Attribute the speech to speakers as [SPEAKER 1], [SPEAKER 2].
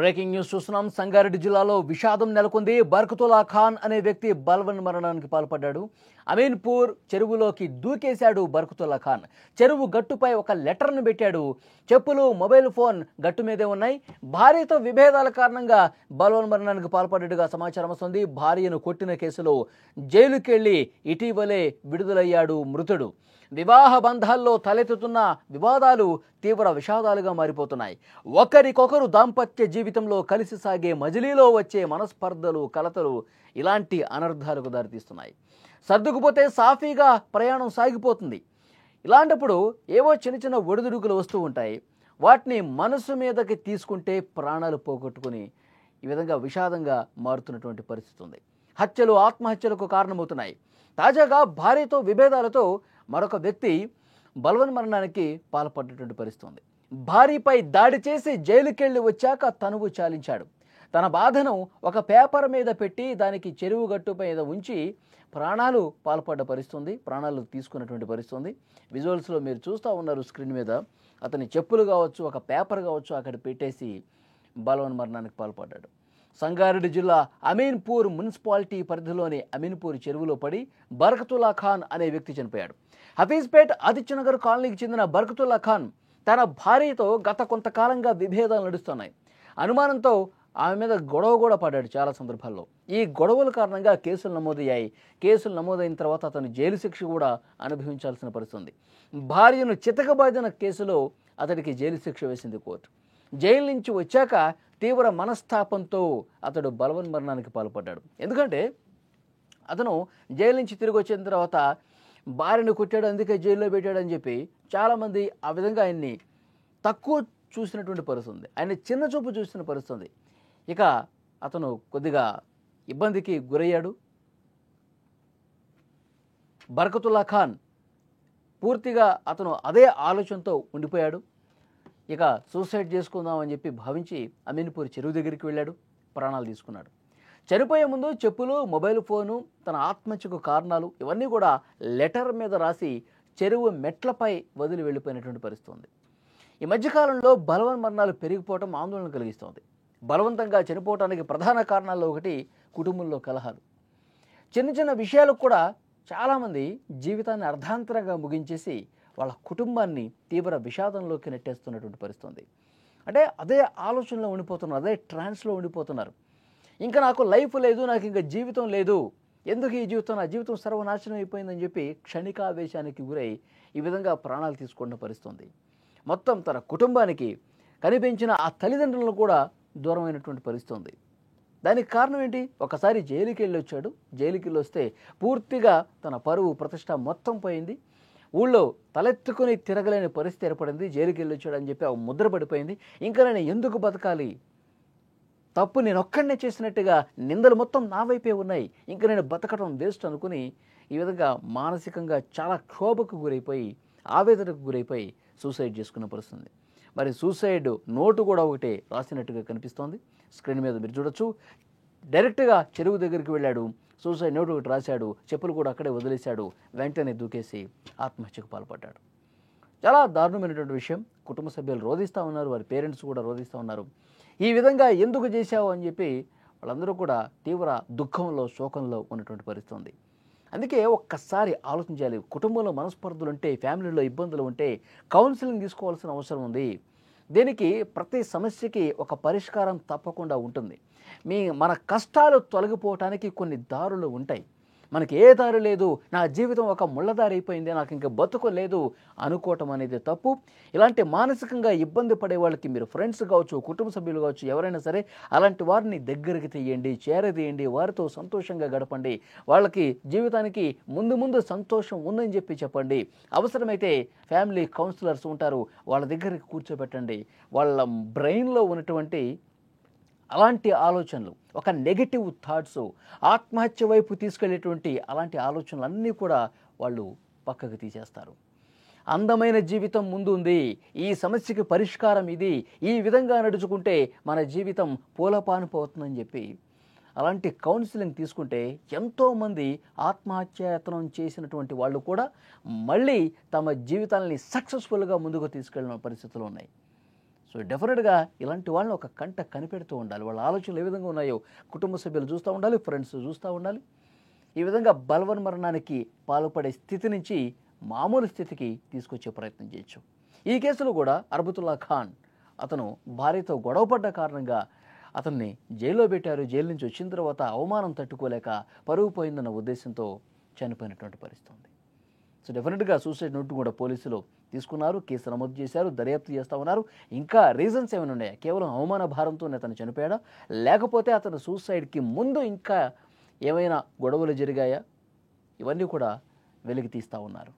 [SPEAKER 1] Breaking news చూస్తున్నాం. సంగారెడ్డి జిల్లాలో విషాదం నెలకొంది. బర్కతుల్లా ఖాన్ అనే వ్యక్తి బలవన్ మరణానికి పాల్పడ్డాడు. అమీన్పూర్ చెరువులోకి దూకేశాడు బర్కతుల్లా ఖాన్. చెరువు గట్టుపై ఒక లెటర్ను పెట్టాడు. చెప్పులు, మొబైల్ ఫోన్ గట్టు మీదే ఉన్నాయి. భార్యతో విభేదాల కారణంగా బలవన్ మరణానికి పాల్పడ్డట్టుగా సమాచారం వస్తుంది. భార్యను కొట్టిన కేసులో జైలుకెళ్లి ఇటీవలే విడుదలయ్యాడు మృతుడు. వివాహ బంధాల్లో తలెత్తుతున్న వివాదాలు తీవ్ర విషాదాలుగా మారిపోతున్నాయి. ఒకరికొకరు దాంపత్య జీవితంలో కలిసి సాగే మజిలీలో వచ్చే మనస్పర్ధలు, కలతలు ఇలాంటి అనర్థాలకు దారితీస్తున్నాయి. సర్దుకుపోతే సాఫీగా ప్రయాణం సాగిపోతుంది. ఇలాంటప్పుడు ఏవో చిన్న చిన్న ఒడిదుడుకులు వస్తూ ఉంటాయి. వాటిని మనసు మీదకి తీసుకుంటే ప్రాణాలు పోగొట్టుకుని ఈ విధంగా విషాదంగా మారుతున్నటువంటి పరిస్థితి ఉంది. హత్యలు, ఆత్మహత్యలకు కారణమవుతున్నాయి. తాజాగా భార్యతో విభేదాలతో మరొక వ్యక్తి బలవన్ మరణానికి పాల్పడ్డటువంటి పరిస్థితి ఉంది. భార్యపై దాడి చేసి జైలుకెళ్లి వచ్చాక తనువు చాలించాడు. తన బాధను ఒక పేపర్ మీద పెట్టి దానికి చెరువు గట్టు మీద ఉంచి ప్రాణాలు పాల్పడ్డ పరిస్థితి, ప్రాణాలు తీసుకున్నటువంటి పరిస్థితి. విజువల్స్లో మీరు చూస్తూ ఉన్నారు స్క్రీన్ మీద. అతని చెప్పులు కావచ్చు, ఒక పేపర్ కావచ్చు అక్కడ పెట్టేసి బలవన్ మరణానికి పాల్పడ్డాడు. సంగారెడ్డి జిల్లా అమీన్పూర్ మున్సిపాలిటీ పరిధిలోని అమీన్పూర్ చెరువులో పడి బర్కతుల్లా ఖాన్ అనే వ్యక్తి చనిపోయాడు. హఫీజ్పేట్ ఆదిత్యనగర్ కాలనీకి చెందిన బర్కతుల్లా ఖాన్ తన భార్యతో గత కొంతకాలంగా విభేదాలు నడుస్తున్నాయి. అనుమానంతో ఆమె మీద గొడవ కూడా పడ్డాడు చాలా సందర్భాల్లో. ఈ గొడవల కారణంగా కేసులు నమోదయ్యాయి. కేసులు నమోదైన తర్వాత అతను జైలు శిక్ష కూడా అనుభవించాల్సిన పరిస్థితి. భార్యను చితకబాదిన కేసులో అతడికి జైలు శిక్ష వేసింది కోర్టు. జైలు నుంచి వచ్చాక తీవ్ర మనస్తాపంతో అతడు బలవన్ మరణానికి పాల్పడ్డాడు. ఎందుకంటే అతను జైలు నుంచి తిరిగి వచ్చిన తర్వాత భార్యను కొట్టాడు, అందుకే జైల్లో పెట్టాడని చెప్పి చాలామంది ఆ విధంగా ఆయన్ని తక్కువ చూసినటువంటి పరిస్థితి ఉంది. ఆయన చిన్న చూపు చూసిన పరిస్థితి. ఇక అతను కొద్దిగా ఇబ్బందికి గురయ్యాడు. బర్కతుల్లా ఖాన్ పూర్తిగా అతను అదే ఆలోచనతో ఉండిపోయాడు. ఇక సూసైడ్ చేసుకుందామని చెప్పి భావించి అమీన్పూర్ చెరువు దగ్గరికి వెళ్ళాడు, ప్రాణాలు తీసుకున్నాడు. చనిపోయే ముందు చెప్పులు, మొబైల్ ఫోను, తన ఆత్మహత్యకు కారణాలు ఇవన్నీ కూడా లెటర్ మీద రాసి చెరువు మెట్లపై వదిలి వెళ్ళిపోయినటువంటి పరిస్థితి ఉంది. ఈ మధ్యకాలంలో బలవన్ మరణాలు పెరిగిపోవడం ఆందోళన కలిగిస్తోంది. బలవంతంగా చనిపోవడానికి ప్రధాన కారణాల్లో ఒకటి కుటుంబంలో కలహాలు. చిన్న చిన్న విషయాలకు కూడా చాలామంది జీవితాన్ని అర్ధాంతరంగా ముగించేసి వాళ్ళ కుటుంబాన్ని తీవ్ర విషాదంలోకి నెట్టేస్తున్నటువంటి పరిస్థితి. అంటే అదే ఆలోచనలో ఉండిపోతున్నారు, అదే ట్రాన్స్లో ఉండిపోతున్నారు. ఇంకా నాకు లైఫ్ లేదు, నాకు ఇంకా జీవితం లేదు, ఎందుకు ఈ జీవితం, నా జీవితం సర్వనాశనం అయిపోయిందని చెప్పి క్షణికావేశానికి గురై ఈ విధంగా ప్రాణాలు తీసుకున్న పరిస్థితి. మొత్తం తన కుటుంబానికి కనిపించిన ఆ తల్లిదండ్రులను కూడా దూరమైనటువంటి పరిస్థితి. దానికి కారణం ఏంటి? ఒకసారి జైలుకి వెళ్ళి వచ్చాడు. జైలుకి వెళ్ళి వస్తే పూర్తిగా తన పరువు, ప్రతిష్ట మొత్తం పోయింది. ఊళ్ళో తలెత్తుకుని తిరగలేని పరిస్థితి ఏర్పడింది. జైలుకి వెళ్ళి వచ్చాడని చెప్పి ఆ ముద్ర పడిపోయింది. ఇంకా నేను ఎందుకు బతకాలి, తప్పు నేను ఒక్కడనే చేసినట్టుగా నిందలు మొత్తం నా వైపే ఉన్నాయి, ఇంకా నేను బతకడం వేస్ట్ అనుకుని ఈ విధంగా మానసికంగా చాలా క్షోభకు గురైపోయి, ఆవేదనకు గురైపోయి సూసైడ్ చేసుకున్న పరిస్థితి. మరి సూసైడ్ నోటు కూడా ఒకటే రాసినట్టుగా కనిపిస్తోంది. స్క్రీన్ మీద మీరు చూడొచ్చు. డైరెక్ట్గా చెరువు దగ్గరికి వెళ్ళాడు, సూసైడ్ నోటు ఒకటి రాశాడు, చెప్పులు కూడా అక్కడే వదిలేశాడు, వెంటనే దూకేసి ఆత్మహత్యకు పాల్పడ్డాడు. చాలా దారుణమైనటువంటి విషయం. కుటుంబ సభ్యులు రోధిస్తూ ఉన్నారు, వారి పేరెంట్స్ కూడా రోధిస్తూ ఉన్నారు. ఈ విధంగా ఎందుకు చేశావు అని చెప్పి వాళ్ళందరూ కూడా తీవ్ర దుఃఖంలో, శోకంలో ఉన్నటువంటి పరిస్థితి ఉంది. అందుకే ఒక్కసారి ఆలోచించాలి. కుటుంబంలో మనస్పర్ధలు ఉంటే, ఫ్యామిలీలో ఇబ్బందులు ఉంటే కౌన్సిలింగ్ తీసుకోవాల్సిన అవసరం ఉంది. దీనికి ప్రతి సమస్యకి ఒక పరిష్కారం తప్పకుండా ఉంటుంది. మన కష్టాలు తొలగిపోవటానికి కొన్ని దారులు ఉంటాయి. మనకి ఏ దారి లేదు, నా జీవితం ఒక ముళ్ళదారి అయిపోయింది, నాకు ఇంకా బతుకు లేదు అనుకోవటం అనేది తప్పు. ఇలాంటి మానసికంగా ఇబ్బంది పడే వాళ్ళకి మీరు ఫ్రెండ్స్ కావచ్చు, కుటుంబ సభ్యులు కావచ్చు, ఎవరైనా సరే అలాంటి వారిని దగ్గరికి తీయండి, చేరదీయండి, వారితో సంతోషంగా గడపండి. వాళ్ళకి జీవితానికి ముందు సంతోషం ఉందని చెప్పండి. అవసరమైతే ఫ్యామిలీ కౌన్సిలర్స్ ఉంటారు, వాళ్ళ దగ్గరికి కూర్చోబెట్టండి. వాళ్ళ బ్రెయిన్లో ఉన్నటువంటి అలాంటి ఆలోచనలు, ఒక నెగటివ్ థాట్స్, ఆత్మహత్య వైపు తీసుకెళ్లేటువంటి అలాంటి ఆలోచనలు అన్నీ కూడా వాళ్ళు పక్కకు తీసేస్తారు. అందమైన జీవితం ముందు ఉంది, ఈ సమస్యకి పరిష్కారం ఇది, ఈ విధంగా నడుచుకుంటే మన జీవితం పూలపానుపోతుందని చెప్పి అలాంటి కౌన్సిలింగ్ తీసుకుంటే ఎంతోమంది ఆత్మహత్యాయత్నం చేసినటువంటి వాళ్ళు కూడా మళ్ళీ తమ జీవితాలని సక్సెస్ఫుల్గా ముందుకు తీసుకెళ్ళిన పరిస్థితులు ఉన్నాయి. సో డెఫినెట్గా ఇలాంటి వాళ్ళని ఒక కంట కనిపెడుతూ ఉండాలి. వాళ్ళ ఆలోచనలు ఏ విధంగా ఉన్నాయో కుటుంబ సభ్యులు చూస్తూ ఉండాలి, ఫ్రెండ్స్ చూస్తూ ఉండాలి. ఈ విధంగా బలవన్మరణానికి పాల్పడే స్థితి నుంచి మామూలు స్థితికి తీసుకొచ్చే ప్రయత్నం చేయొచ్చు. ఈ కేసులో కూడా అర్బతుల్లా ఖాన్ అతను భార్యతో గొడవపడ్డ కారణంగా అతన్ని జైల్లో పెట్టారు. జైలు నుంచి వచ్చిన తర్వాత అవమానం తట్టుకోలేక పరువు పోయిందన్న ఉద్దేశంతో చనిపోయినటువంటి పరిస్థితి ఉంది. సో డెఫినెట్గా సూసైడ్ నోట్ కూడా పోలీసులు తీసుకున్నారు, కేసు నమోదు చేశారు, దర్యాప్తు చేస్తూ ఉన్నారు. ఇంకా రీజన్స్ ఏమైనా ఉన్నాయా? కేవలం అవమాన భారంతోనే అతను చనిపోయాడా, లేకపోతే అతను సూసైడ్కి ముందు ఇంకా ఏమైనా గొడవలు జరిగాయా? ఇవన్నీ కూడా వెలికి తీస్తూ ఉన్నారు.